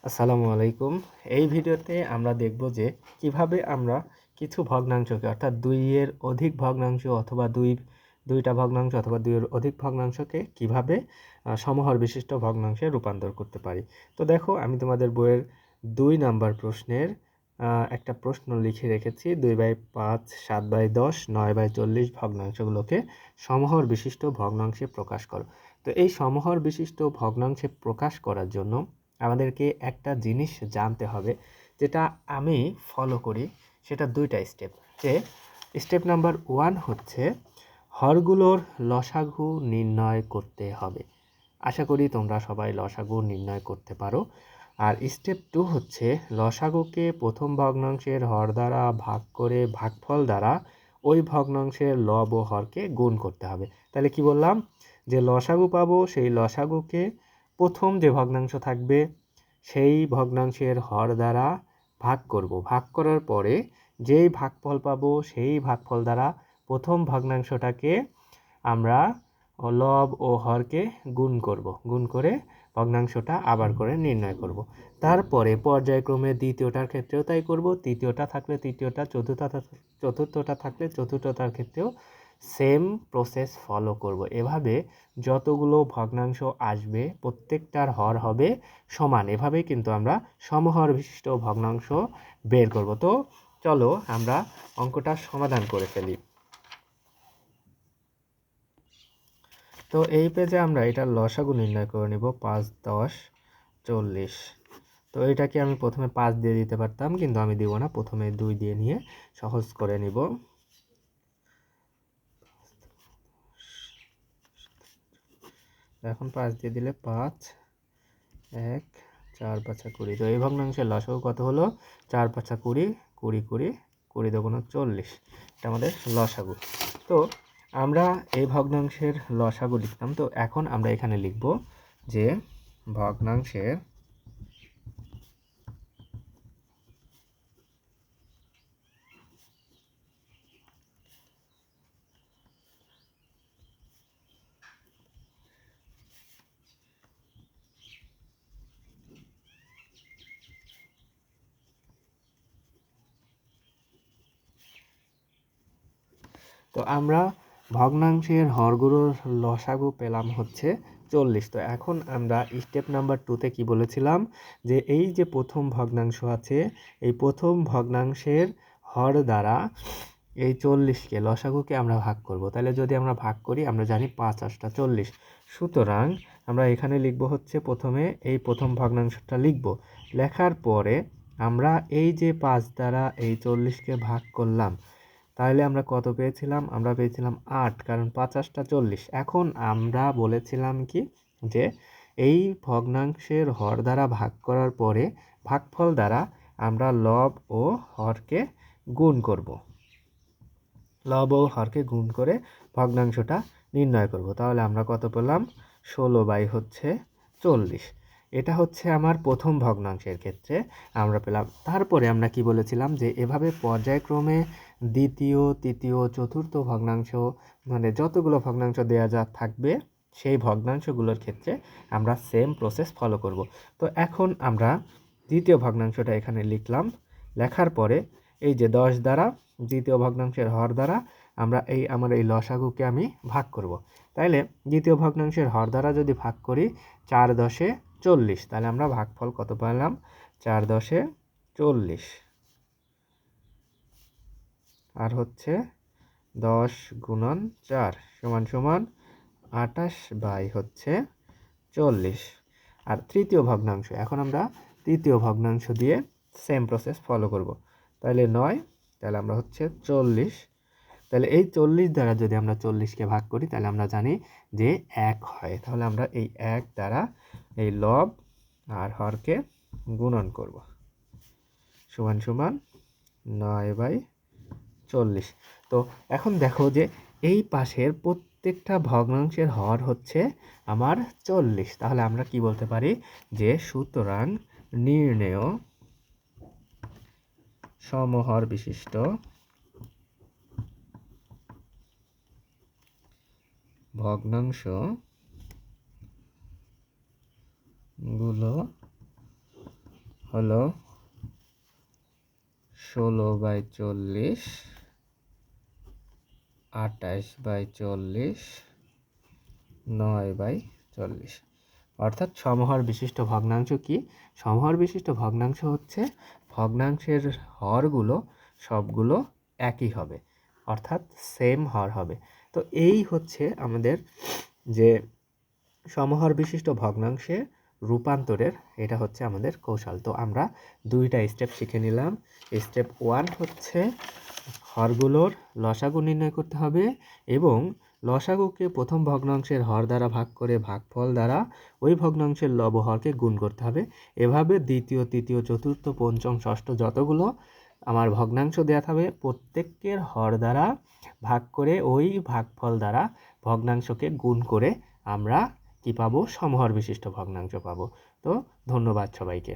আসসালামু আলাইকুম। এই ভিডিওতে আমরা দেখব যে কিভাবে আমরা কিছু ভগ্নাংশকে অর্থাৎ ২ এর অধিক ভগ্নাংশ অথবা ২টা ভগ্নাংশ অথবা ২ এর অধিক ভগ্নাংশকে কিভাবে সমহর বিশিষ্ট ভগ্নাংশে রূপান্তর করতে পারি। তো দেখো আমি তোমাদের বইয়ের ২ নাম্বার প্রশ্নের একটা প্রশ্ন লিখে রেখেছি ২/৫, ৭/১০, ৯/৪০ ভগ্নাংশগুলোকে সমহর বিশিষ্ট ভগ্নাংশে প্রকাশ করো। তো এই সমহর বিশিষ্ট ভগ্নাংশে প্রকাশ করার জন্য আমাদেরকে একটা জিনিস জানতে হবে, যেটা আমি ফলো করি। সেটা ২টা স্টেপ। যে স্টেপ নাম্বার 1 হচ্ছে হরগুলোর লসাগু নির্ণয় করতে হবে। আশা করি তোমরা সবাই লসাগু নির্ণয় করতে পারো। আর স্টেপ 2 হচ্ছে লসাগুকে প্রথম ভগ্নাংশের হর দ্বারা ভাগ করে ভাগফল দ্বারা ওই ভগ্নাংশের লব ও হরকে গুণ করতে হবে। তাহলে কি বললাম, যে লসাগু পাবো সেই লসাগুকে প্রথম যে ভগ্নাংশ থাকবে সেই ভগ্নাংশের হর দ্বারা ভাগ করব। ভাগ করার পরে যেই ভাগফল পাবো সেই ভাগফল দ্বারা প্রথম ভগ্নাংশটাকে আমরা লব ও হরকে গুণ করব। গুণ করে ভগ্নাংশটা আবার করে নির্ণয় করব। তারপরে পর্যায়ক্রমে দ্বিতীয়টার ক্ষেত্রেও তাই করব, তৃতীয়টা থাকলে তৃতীয়টা, চতুর্থটা থাকলে চতুর্থটার ক্ষেত্রেও সেম প্রসেস ফলো করব। এভাবে যতগুলো ভগ্নাংশ আসবে প্রত্যেকটার হর হবে সমান। এভাবেই কিন্তু আমরা সমহর বিশিষ্ট ভগ্নাংশ বের করব। তো চলো আমরা অঙ্কটা সমাধান করে ফেলি। তো এই পেজে আমরা এটার লসাগু নির্ণয় করে নিব ৫, ১০, ৪০। তো এটাকে আমি প্রথমে ৫ দিয়ে দিতে পারতাম, কিন্তু আমি দিব না, প্রথমে ২ দিয়ে নিয়ে সহজ করে নিব। এখন ৫ দিয়ে দিলে ৫, ১, ৪, ৫, ২০। তো এই ভগ্নাংশের লসাগু কত হলো? ৪, ৫, ২০, ২০, ২০, ২০ দুগুণ ৪০। এটা আমাদের লসাগু। তো আমরা এই ভগ্নাংশের লসাগু লিখতাম। তো এখন আমরা এখানে লিখব যে ভগ্নাংশের তো আমরা ভগ্নাংশের হরগুলোর লসাগু পেলাম হচ্ছে ৪০। তো এখন আমরা স্টেপ নাম্বার 2তে কি বলেছিলাম, যে এই যে প্রথম ভগ্নাংশ আছে এই প্রথম ভগ্নাংশের হর দ্বারা এই ৪০কে লসাগুকে আমরা ভাগ করব। তাহলে যদি আমরা ভাগ করি, আমরা জানি ৫ ৮টা ৪০। সুতরাং আমরা এখানে লিখব হচ্ছে প্রথমে এই প্রথম ভগ্নাংশটা লিখব। লেখার পরে আমরা এই যে ৫ দ্বারা এই ৪০কে ভাগ করলাম, তাহলে আমরা কত পেয়েছিলাম? আমরা পেয়েছিলাম ৮, কারণ ৫ ৮টা ৪০। এখন আমরা বলেছিলাম কি, যে এই ভগ্নাংশের হর দ্বারা ভাগ করার পরে ভাগফল দ্বারা আমরা লব ও হরকে গুণ করব। লব ও হরকে গুণ করে ভগ্নাংশটা নির্ণয় করব। তাহলে আমরা কত পেলাম? ১৬/৪০। এটা হচ্ছে আমার প্রথম ভগ্নাংশের ক্ষেত্রে আমরা পেলাম। তারপরে আমরা কি বলেছিলাম, যে এভাবে পর্যায়ক্রমে দ্বিতীয়, তৃতীয়, চতুর্থ ভগ্নাংশ, মানে যতগুলো ভগ্নাংশ দেয়া যা থাকবে সেই ভগ্নাংশগুলোর ক্ষেত্রে আমরা সেম প্রসেস ফলো করব। তো এখন আমরা দ্বিতীয় ভগ্নাংশটা এখানে লিখলাম। লেখার পরে এই যে ১০ দ্বারা দ্বিতীয় ভগ্নাংশের হর দ্বারা আমরা আমার এই লসাগুকে আমি ভাগ করব। তাইলে দ্বিতীয় ভগ্নাংশের হর দ্বারা যদি ভাগ করি ৪ ১০ ৪০, তাহলে আমরা ভাগফল কত পেলাম? ৪ ১০ ৪০। আর হচ্ছে ১০ গুণন ৪ সমান সমান ২৮/৪০। আর তৃতীয় ভগ্নাংশ, এখন আমরা তৃতীয় ভগ্নাংশ দিয়ে সেম প্রসেস ফলো করব। তাহলে ৯, তাহলে আমরা হচ্ছে ৪০। তাহলে এই ৪০ দ্বারা যদি আমরা ৪০কে ভাগ করি, তাহলে আমরা জানি যে ১ হয়। তাহলে আমরা এই ১ দ্বারা এই লব আর হরকে গুণন করব, সমান সমান ৯/৪০। তো এখন দেখো যে এই পাশের প্রত্যেকটা ভগ্নাংশের হর হচ্ছে আমার ৪০। তাহলে আমরা কি বলতে পারি, যে সুতরাং নির্ণেয় সমহর বিশিষ্ট ভগ্নাংশ গুলো হলো 16/40, 28/40, 9/40। অর্থাৎ সমহর বিশিষ্ট ভগ্নাংশ কি? সমহর বিশিষ্ট ভগ্নাংশ হচ্ছে ভগ্নাংশের হরগুলো সবগুলো একই হবে, অর্থাৎ সেম হর হবে। তো এই হচ্ছে আমাদের যে সমহর বিশিষ্ট ভগ্নাংশে রূপান্তরের, এটা হচ্ছে আমাদের কৌশল। তো আমরা দুইটা স্টেপ শিখে নিলাম। স্টেপ 1 হচ্ছে হরগুলোর লসাগু নির্ণয় করতে হবে এবং লসাগুকে প্রথম ভগ্নাংশের হর দ্বারা ভাগ করে ভাগফল দ্বারা ওই ভগ্নাংশের লবহরকে গুণ করতে হবে। এভাবে দ্বিতীয়, তৃতীয়, চতুর্থ, পঞ্চম, ষষ্ঠ যতগুলো আমার ভগ্নাংশ দেওয়া থাকবে প্রত্যেকের হর দ্বারা ভাগ করে ওই ভাগফল দ্বারা ভগ্নাংশকে গুণ করে আমরা কি পাবো? সমহর বিশিষ্ট ভগ্নাংশ পাবো। তো ধন্যবাদ সবাইকে।